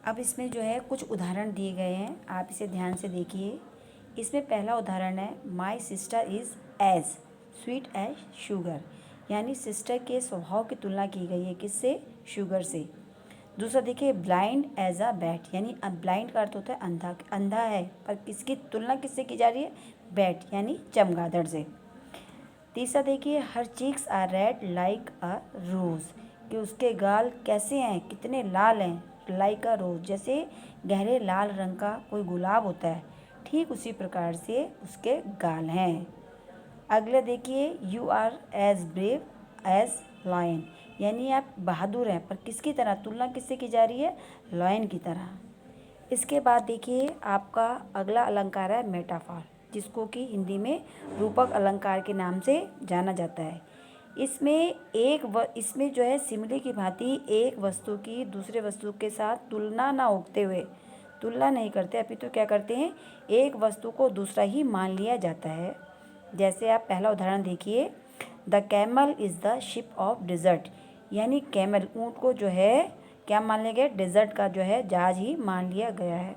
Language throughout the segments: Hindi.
अब इसमें जो है कुछ उदाहरण दिए गए हैं, आप इसे ध्यान से देखिए। इसमें पहला उदाहरण है my sister is as sweet as sugar, यानी सिस्टर के स्वभाव की तुलना की गई है किससे? शुगर से। दूसरा देखिए ब्लाइंड एज अ बैट, यानी अब ब्लाइंड का अर्थ होता है अंधा, अंधा है पर किसकी तुलना किससे की जा रही है? बैट यानी चमगादड़ से। तीसरा देखिए her cheeks are red like a rose, कि उसके गाल कैसे हैं, कितने लाल हैं? लाइक अ रोज़, जैसे गहरे लाल रंग का कोई गुलाब होता है, ठीक उसी प्रकार से उसके गाल हैं। अगले देखिए you are as brave as lion, यानी आप बहादुर हैं पर किसकी तरह? तुलना किससे की जा रही है? लायन की तरह। इसके बाद देखिए आपका अगला अलंकार है मेटाफर, जिसको कि हिंदी में रूपक अलंकार के नाम से जाना जाता है। इसमें जो है सिमले की भांति एक वस्तु की दूसरे वस्तु के साथ तुलना ना होते हुए, तुलना नहीं करते अपितु क्या करते हैं? एक वस्तु को दूसरा ही मान लिया जाता है। जैसे आप पहला उदाहरण देखिए, the camel is the ship of desert, यानी कैमल ऊँट को जो है क्या मान लिया गया? डेजर्ट का जो है जहाज ही मान लिया गया है।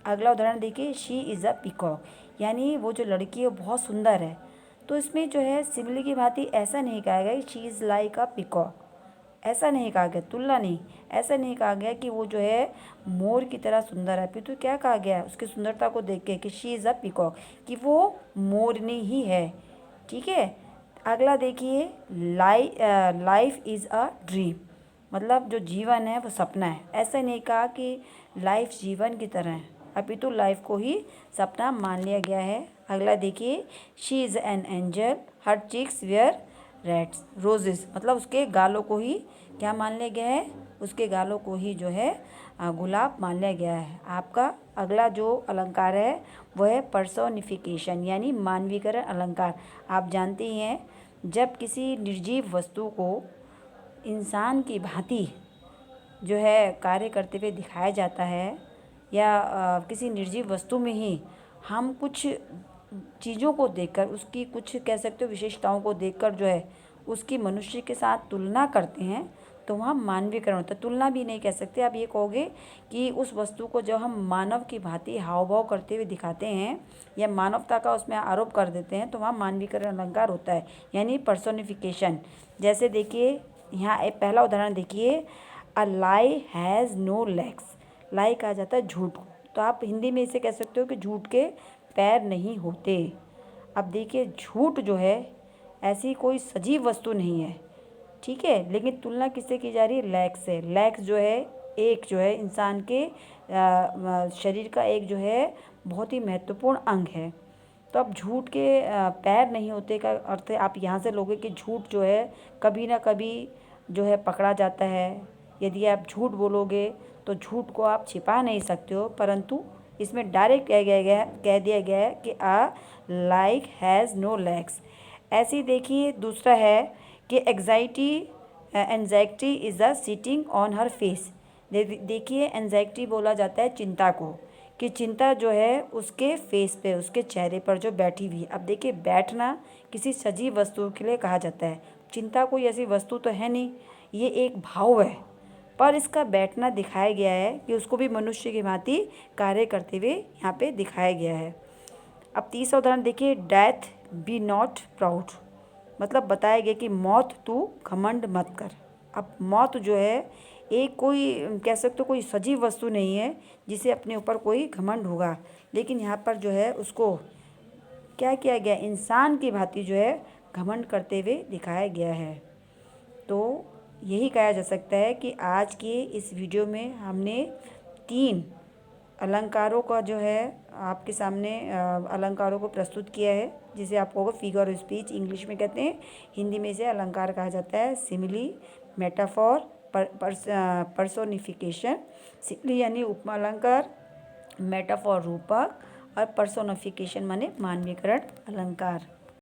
अगला उदाहरण देखिए शी इज़ अ पिकॉक, यानी वो जो लड़की है वो बहुत सुंदर है। तो इसमें जो है सिमली की भांति ऐसा नहीं कहा गया she is like a peacock, ऐसा नहीं कहा गया, तुलना नहीं, ऐसा नहीं कहा गया कि वो जो है मोर की तरह सुंदर है। फिर तो क्या कहा गया उसकी सुंदरता को देख के कि शी इज़ अ पिकॉक, कि वो मोरनी ही है। ठीक है। अगला देखिए लाइफ इज़ अ ड्रीम, मतलब जो जीवन है वो सपना है। ऐसा नहीं कहा कि लाइफ जीवन की तरह है, अपितु लाइफ को ही सपना मान लिया गया है। अगला देखिए she is an angel her cheeks were reds roses, मतलब उसके गालों को ही क्या मान लिया गया है? उसके गालों को ही जो है गुलाब मान लिया गया है। आपका अगला जो अलंकार है वह है पर्सोनिफिकेशन, यानी मानवीकरण अलंकार। आप जानते ही हैं जब किसी निर्जीव वस्तु को इंसान की भांति जो है कार्य करते हुए दिखाया जाता है, या किसी निर्जीव वस्तु में ही हम कुछ चीज़ों को देखकर उसकी कुछ कह सकते हो विशेषताओं को देखकर जो है उसकी मनुष्य के साथ तुलना करते हैं, तो वहाँ मानवीकरण होता है। तुलना भी नहीं कह सकते, आप ये कहोगे कि उस वस्तु को जब हम मानव की भांति हाव भाव करते हुए दिखाते हैं या मानवता का उसमें आरोप कर देते हैं तो वहाँ मानवीकरण अलंकार होता है, यानी पर्सोनिफिकेशन। जैसे देखिए यहाँ एक पहला उदाहरण देखिए, अ लाई हैज़ नो लेग्स, लाई कहा जाता है झूठ को, तो आप हिंदी में इसे कह सकते हो कि झूठ के पैर नहीं होते। अब देखिए झूठ जो है ऐसी कोई सजीव वस्तु नहीं है, ठीक है, लेकिन तुलना किससे की जा रही है? लेग से। लेग्स जो है एक जो है इंसान के शरीर का एक जो है बहुत ही महत्वपूर्ण अंग है। तो अब झूठ के पैर नहीं होते का अर्थ है आप यहाँ से लोगे कि झूठ जो है कभी ना कभी जो है पकड़ा जाता है। यदि आप झूठ बोलोगे तो झूठ को आप छिपा नहीं सकते हो, परंतु इसमें डायरेक्ट कह दिया गया है कि आ लाइक हैज़ नो लेग्स। ऐसे ही देखिए दूसरा है कि anxiety is a sitting on her face. देखिए एंजाइटी बोला जाता है चिंता को, कि चिंता जो है उसके फेस पे, उसके चेहरे पर जो बैठी हुई है। अब देखिए बैठना किसी सजीव वस्तु के लिए कहा जाता है, चिंता कोई ऐसी वस्तु तो है नहीं, ये एक भाव है, पर इसका बैठना दिखाया गया है कि उसको भी मनुष्य की भांति कार्य करते हुए यहाँ पे दिखाया गया है। अब तीसरा उदाहरण देखिए डेथ बी नॉट प्राउड, मतलब बताया गया कि मौत तू घमंड मत कर। अब मौत जो है एक कोई कह सकते हो कोई सजीव वस्तु नहीं है जिसे अपने ऊपर कोई घमंड होगा, लेकिन यहाँ पर जो है उसको क्या किया गया? इंसान की भांति जो है घमंड करते हुए दिखाया गया है। तो यही कहा जा सकता है कि आज के इस वीडियो में हमने 3 अलंकारों का जो है आपके सामने अलंकारों को प्रस्तुत किया है, जिसे आप कहोगे फिगर ऑफ स्पीच इंग्लिश में कहते हैं, हिंदी में इसे अलंकार कहा जाता है। Simile, metaphor, personification. सिमिली यानी उपमा अलंकार, मेटाफॉर रूपक और पर्सोनिफिकेशन माने मानवीकरण अलंकार।